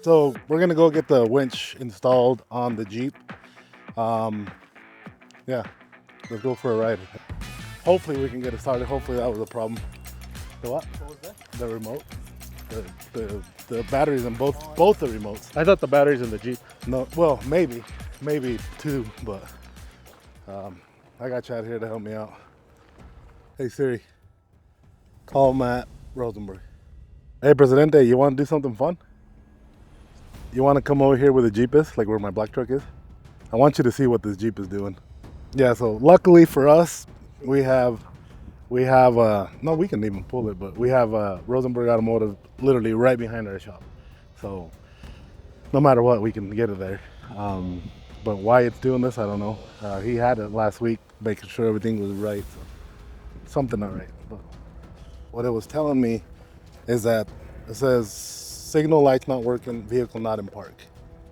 So we're gonna go get the winch installed on the Jeep. Yeah, let's go for a ride. Hopefully we can get it started. Hopefully that was a problem. The what? What was that? The remote. The batteries in both the remotes. I thought the batteries in the Jeep. No, well maybe two, but I got Chad here to help me out. Hey Siri, call Matt Rosenberg. Hey Presidente, you want to do something fun? You want to come over here where the Jeep is, like where my black truck is? I want you to see what this Jeep is doing. Yeah, so luckily for us, we have no, we can even pull it, but we have Rosenberg Automotive literally right behind our shop. So no matter what, we can get it there. But why it's doing this, I don't know. He had it last week, making sure everything was right. So something not right. But what it was telling me is that it says signal light's not working, vehicle not in park.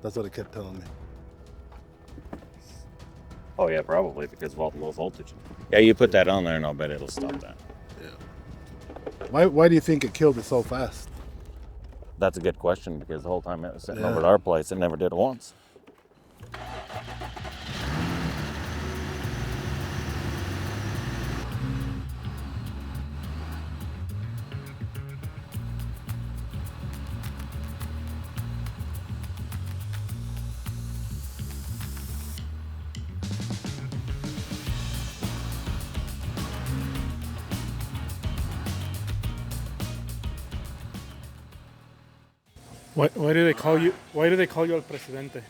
That's what it kept telling me. Oh yeah, probably because of all the low voltage. Yeah, you put that on there and I'll bet it'll stop that. Yeah. Why do you think it killed it so fast? That's a good question because the whole time it was sitting Yeah. over at our place, it never did it once. Why do they call you? Why do they call you El Presidente?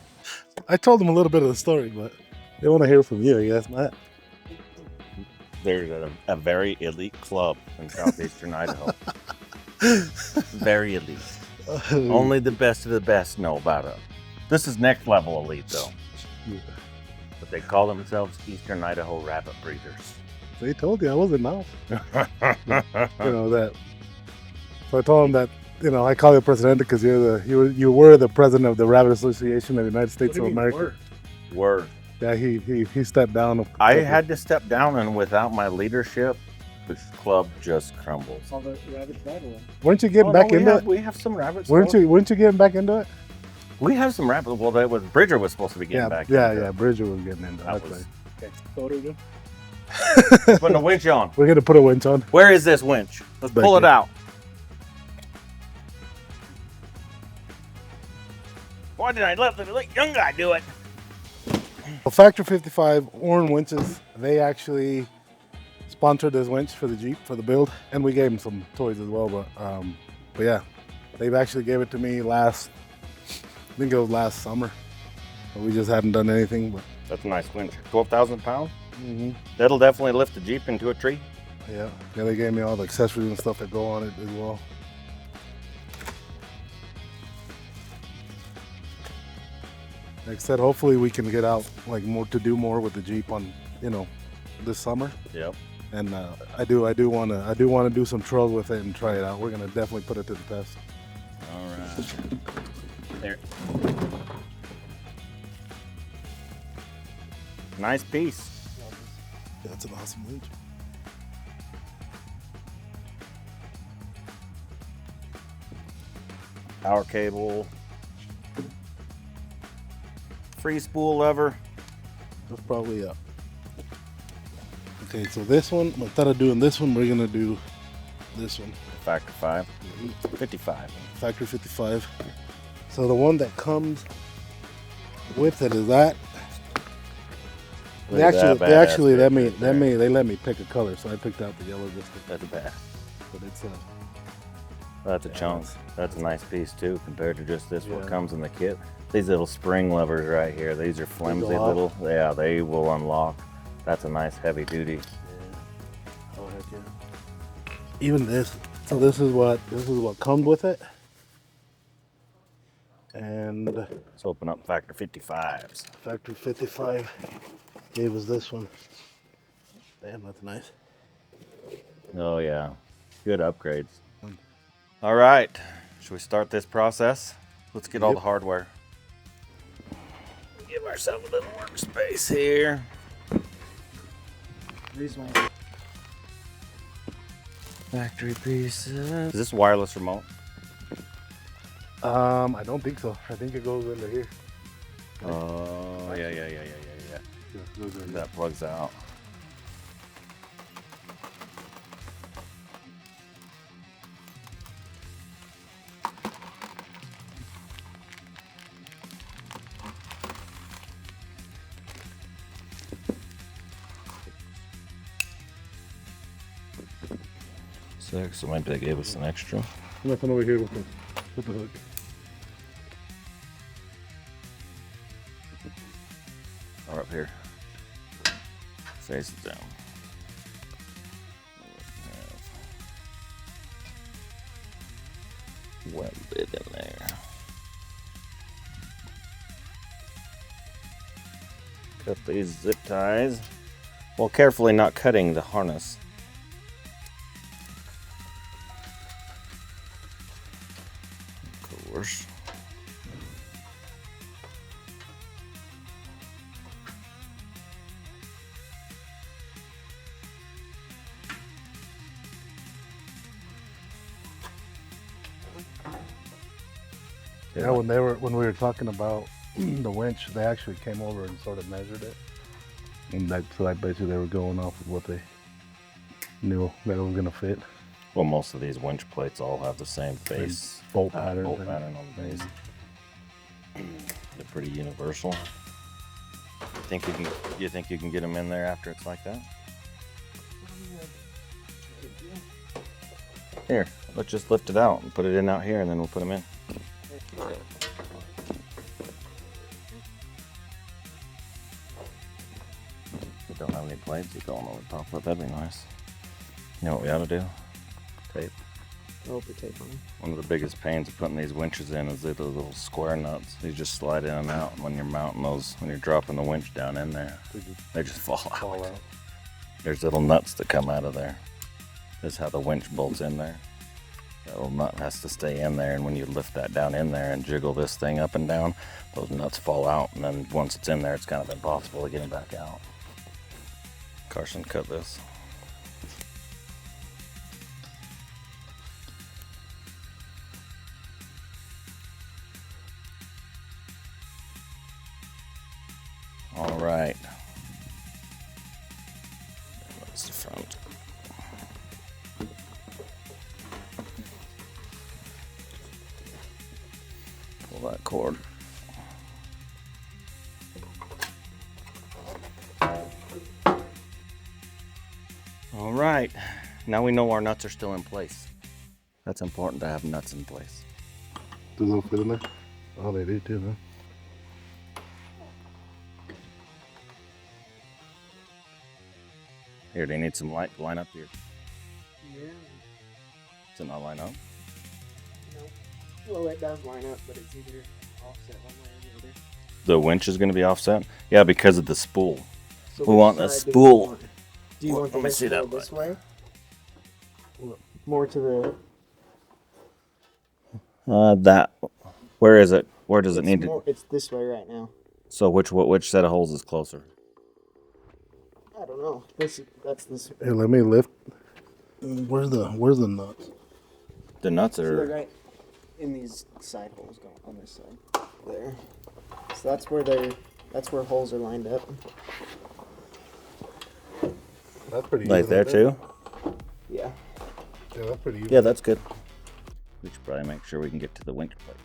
I told them a little bit of the story, but they want to hear from you, I guess, Matt. There's a very elite club in southeastern Idaho. Very elite. Only the best of the best know about it. This is next level elite though. Yeah. But they call themselves Eastern Idaho rabbit breeders. They told you I wasn't off. You know that. So I told them that, you know, I call you Presidente because you were the president of the Rabbit Association of the United States of America. Word. Yeah, he stepped down. I had to step down, and without my leadership, the club just crumbles. All the rabbits died away. Weren't you getting back into it? We have some rabbits. Weren't you getting back into it? We have some rabbits. Well, that was Bridger was supposed to be getting back. Yeah. Bridger was getting into That it. was- Okay, so what do we do? Putting a winch on. We're gonna put a winch on. Where is this winch? Let's Back pull it here. out. Why did I let the young guy do it? Well, Factory 55 Orin Winches, they actually sponsored this winch for the Jeep for the build, and we gave them some toys as well. But yeah, they've actually gave it to me I think it was last summer. But we just haven't done anything. But That's a nice winch. 12,000 pounds. That'll definitely lift the Jeep into a tree. yeah, they gave me all the accessories and stuff that go on it as well. Like I said, hopefully we can get out like more to do more with the Jeep on, you know, this summer. Yep. And I do want to do some trails with it and try it out. We're gonna definitely put it to the test. All right. There. Nice piece. That's an awesome winch. Power cable. Free spool lever. That's probably up. Okay, so this one, instead of doing this one, we're gonna do this one. Factor 5. 55. Factory 55. So the one that comes with it is that. Look at that They badass actually bit let right me there. they let me pick a color, so I picked out the yellow biscuit. That's bad. But it's That's a chunk. that's- That's a nice piece too, compared to just this what Yeah. comes in the kit. These little spring levers right here, these are flimsy go little. Yeah, they will unlock. That's a nice heavy duty. oh heck yeah. Even this. So this is what comes with it. And Let's open up Factor 55s. Factory 55 gave us this one. Damn, that's nice. Oh yeah, good upgrades. All right, should we start this process? Let's get all Yep. the hardware. Give ourselves a little workspace here. These ones. Factory pieces. Is this wireless remote? I don't think so. I think it goes under here. Oh, yeah. Yeah, it goes under That plugs out. Six, so maybe they gave us an extra. Nothing over here with the hook. Or up here. Face it down. Welded in there. Cut these zip ties. Well, carefully not cutting the harness. Of course. Yeah, when we were talking about the winch, they actually came over and sort of measured it, and so basically they were going off of what they knew that it was gonna fit. Well, most of these winch plates all have the same base bolt pattern on the base. They're pretty universal. You think you can get them in there after it's like that? Here, let's just lift it out and put it in out here, and then we'll put them in. If you don't have any plates, you throw them over the top of it. That'd be nice. You know what we ought to do? Tape. Oh, put tape on them. One of the biggest pains of putting these winches in is those little square nuts. They just slide in and out when you're mounting those, when you're dropping the winch down in there. They just fall out. There's little nuts that come out of there. This is how the winch bolts in there. That little nut has to stay in there, and when you lift that down in there and jiggle this thing up and down, those nuts fall out, and then once it's in there, it's kind of impossible to get them back out. Carson cut this. All right. That's the front. Pull that cord. All right. Now we know our nuts are still in place. That's important to have nuts in place. Do those fit in there? Oh, they do too, huh? Here, they need some light to line up here. Yeah. Does it not line up? No. Well, it does line up, but it's either offset one way or the other. The winch is going to be offset? Yeah, because of the spool. So We which want the side do we spool. want? Do you want the Let me see spool that this way? More to the. Where is it? Where does it need to? It's this way right now. So which set of holes is closer? I don't know. That's this. Hey, let me lift. Where's the nuts? The nuts So they're are. right in these side holes going on this side. There. So that's where holes are lined up. That's pretty. Right even there too? Yeah. Yeah, that's pretty. Even. Yeah, that's good. We should probably make sure we can get to the winch plate.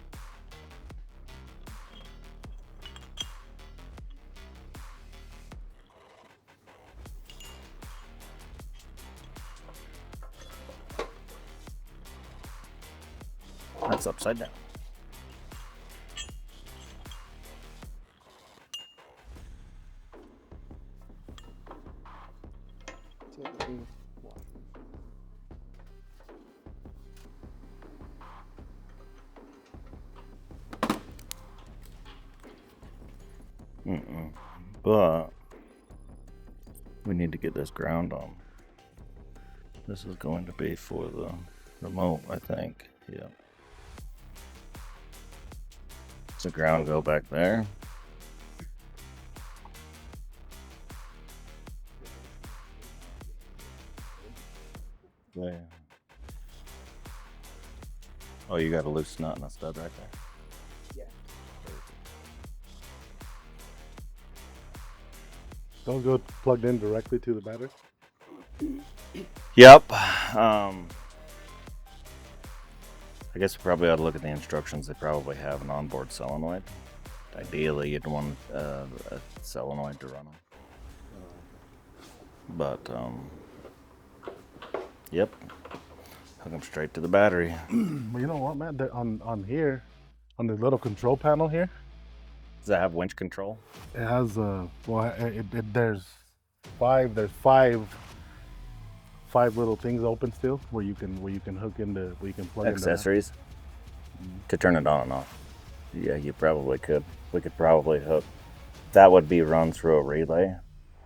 That's upside down. But we need to get this ground on. This is going to be for the remote, I think. Yeah. Does the ground go back there? There. Oh, you got a loose nut and a stud right there. Yeah. Don't go plugged in directly to the battery. Yep. I guess we probably ought to look at the instructions. They probably have an onboard solenoid. Ideally, you'd want a solenoid to run them. But, yep. Hook them straight to the battery. Well, you know what, man? On here, on the little control panel here, Does that have winch control? it has there's five little things open still where you can hook into, where you can plug Accessories? To turn it on and off. Yeah, you probably could. We could probably hook. That would be run through a relay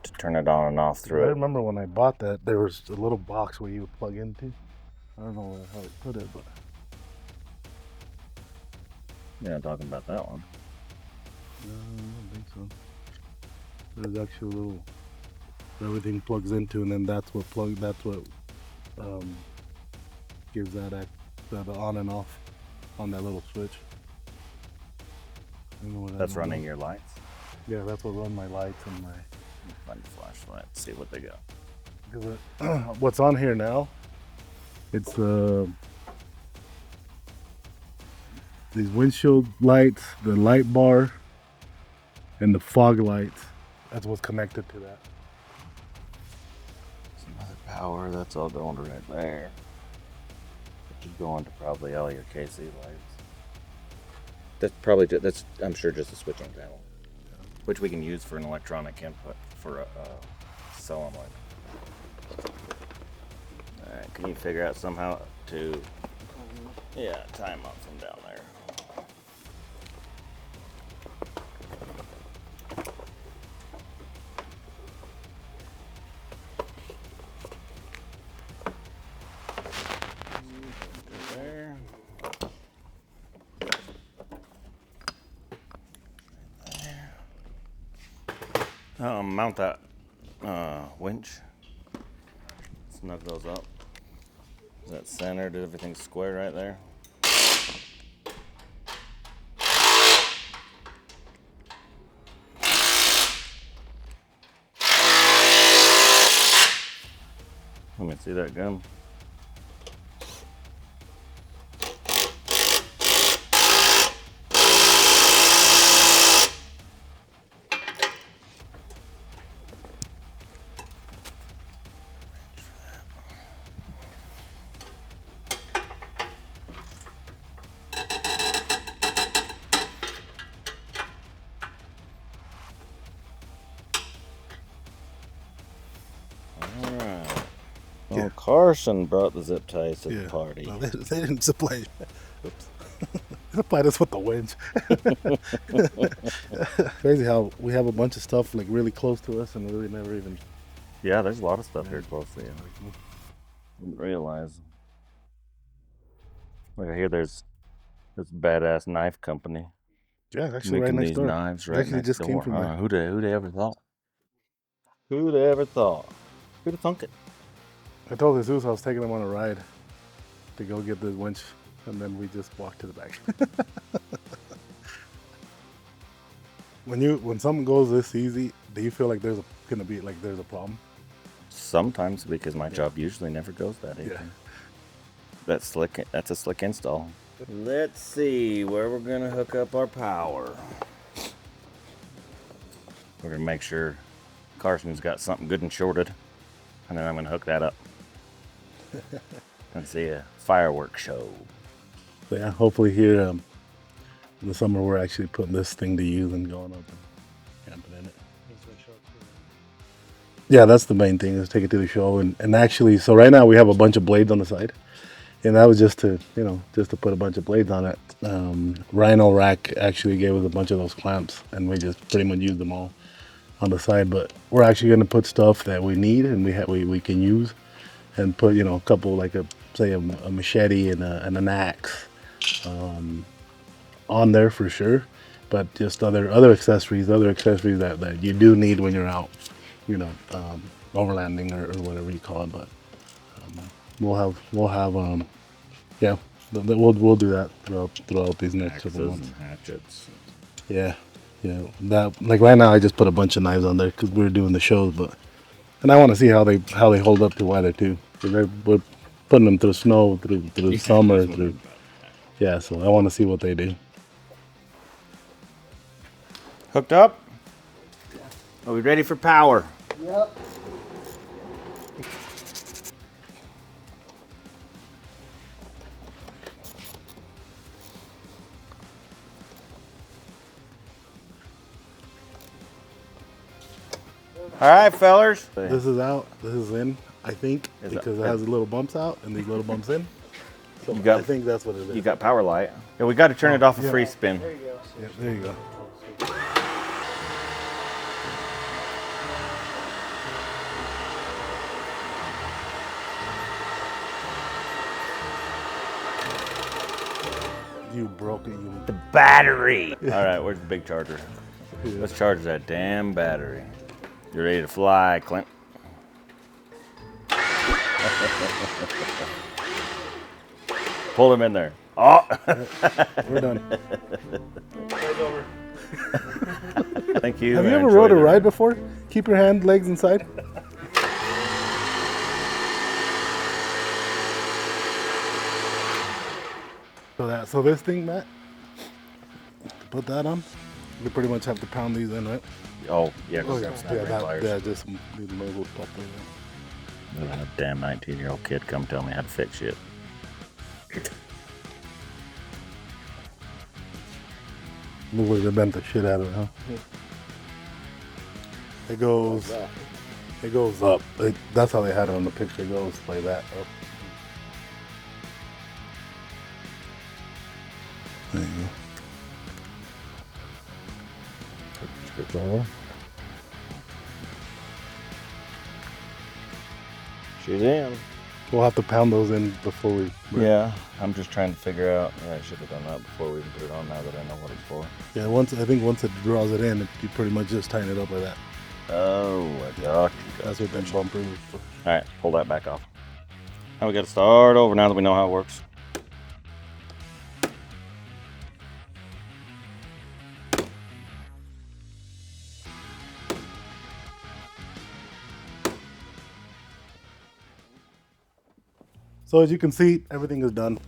to turn it on and off I through it. remember when I bought that, there was a little box where you would plug into. I don't know how they put it, but Yeah, talking about that one. no, I don't think so. There's actually a little, everything plugs into, and then that's what gives that on and off on that little switch. I don't know what that That's is. running your lights. Yeah, that's what run my lights and my. Find your flashlight. See what they got. Because what's on here now, it's these windshield lights, the light bar, and the fog lights. That's what's connected to that. Some other power. That's all going right there. Which is going to probably all your KC lights. That's probably I'm sure just a switching panel, which we can use for an electronic input for a solenoid. All right, can you figure out somehow to time up from down there? There. Mount that winch. Snug those up. Is that centered? Is everything square right there? Let me see that gun. Yeah. Oh, Carson brought the zip ties to the Yeah. party. No, they didn't supply. Oops. They supplied us with the winch. Crazy how we have a bunch of stuff like really close to us and really never even. Yeah, there's a lot of stuff here close to you. Didn't realize. Like I hear there's this badass knife company Yeah, actually making right next these door. knives right Actually next just door. came from there. Who'd ever thought? Who'd ever thought? Who'd have thunk it? I told Jesus I was taking him on a ride to go get the winch, and then we just walked to the back. When something goes this easy, do you feel like there's a problem? Sometimes, because my job usually never goes that easy. Yeah. That's a slick install. Let's see where we're gonna hook up our power. We're gonna make sure Carson's got something good and shorted, and then I'm gonna hook that up and see a fireworks show. So yeah, hopefully here in the summer we're actually putting this thing to use and going up and camping in it. Yeah, that's the main thing, is take it to the show. And actually, so right now we have a bunch of blades on the side. And that was just to put a bunch of blades on it. Rhino Rack actually gave us a bunch of those clamps, and we just pretty much used them all on the side. But we're actually going to put stuff that we need and we can use, and put a couple, like a machete and an axe on there for sure. But just other accessories that you do need when you're out, overlanding or whatever you call it. But we'll have We'll do that throughout these next couple Axes months. and hatchets. Yeah, that like right now I just put a bunch of knives on there because we were doing the shows, and I want to see how they hold up to weather too. We're putting them through snow, through summer, through so I want to see what they do. Hooked up? Are we ready for power? Yep. All right, fellers. This is out. This is in. I think because it has little bumps out and these little bumps in. So I think that's what it is. You got power light. Yeah, we got to turn it off a free spin. There you go. Yeah, there you go. You broke it. The battery. All right, where's the big charger? Let's charge that damn battery. You ready to fly, Clint? Pull him in there. Oh! We're done. Thank you. Have you ever rode a ride before? Keep your legs inside. So this thing, Matt, to put that on, you pretty much have to pound these in, right? Oh, yeah. Just need to move stuff there. Let a damn 19-year-old kid come tell me how to fix shit. Look like they bent the shit out of it, huh? It goes up. That's how they had it on the picture. It goes like that up. There you go. She's in. We'll have to pound those in before we. Yeah, I'm just trying to figure out. Yeah, I should have done that before we even put it on. Now that I know what it's for. Yeah, I think once it draws it in, you pretty much just tighten it up like that. Oh, I got you. That's what that bumper is for. All right, pull that back off. Now we got to start over. Now that we know how it works. So as you can see, everything is done.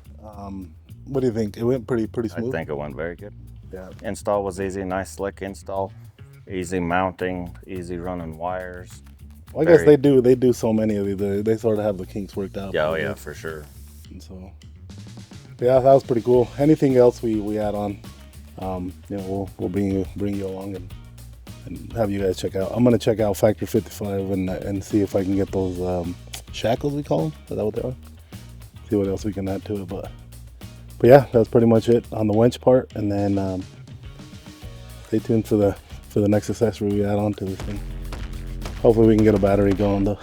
What do you think? It went pretty smooth. I think it went very good. Yeah. Install was easy, nice slick install, easy mounting, easy running wires. Well, I guess they do so many of these. They sort of have the kinks worked out. Yeah, oh yeah, for sure. And so, yeah, that was pretty cool. Anything else we add on, we'll bring you along and have you guys check out. I'm gonna check out Factory 55 and see if I can get those shackles, we call them. Is that what they are? See what else we can add to it, but yeah, that's pretty much it on the winch part. And then stay tuned for the next accessory we add on to this thing. Hopefully we can get a battery going though.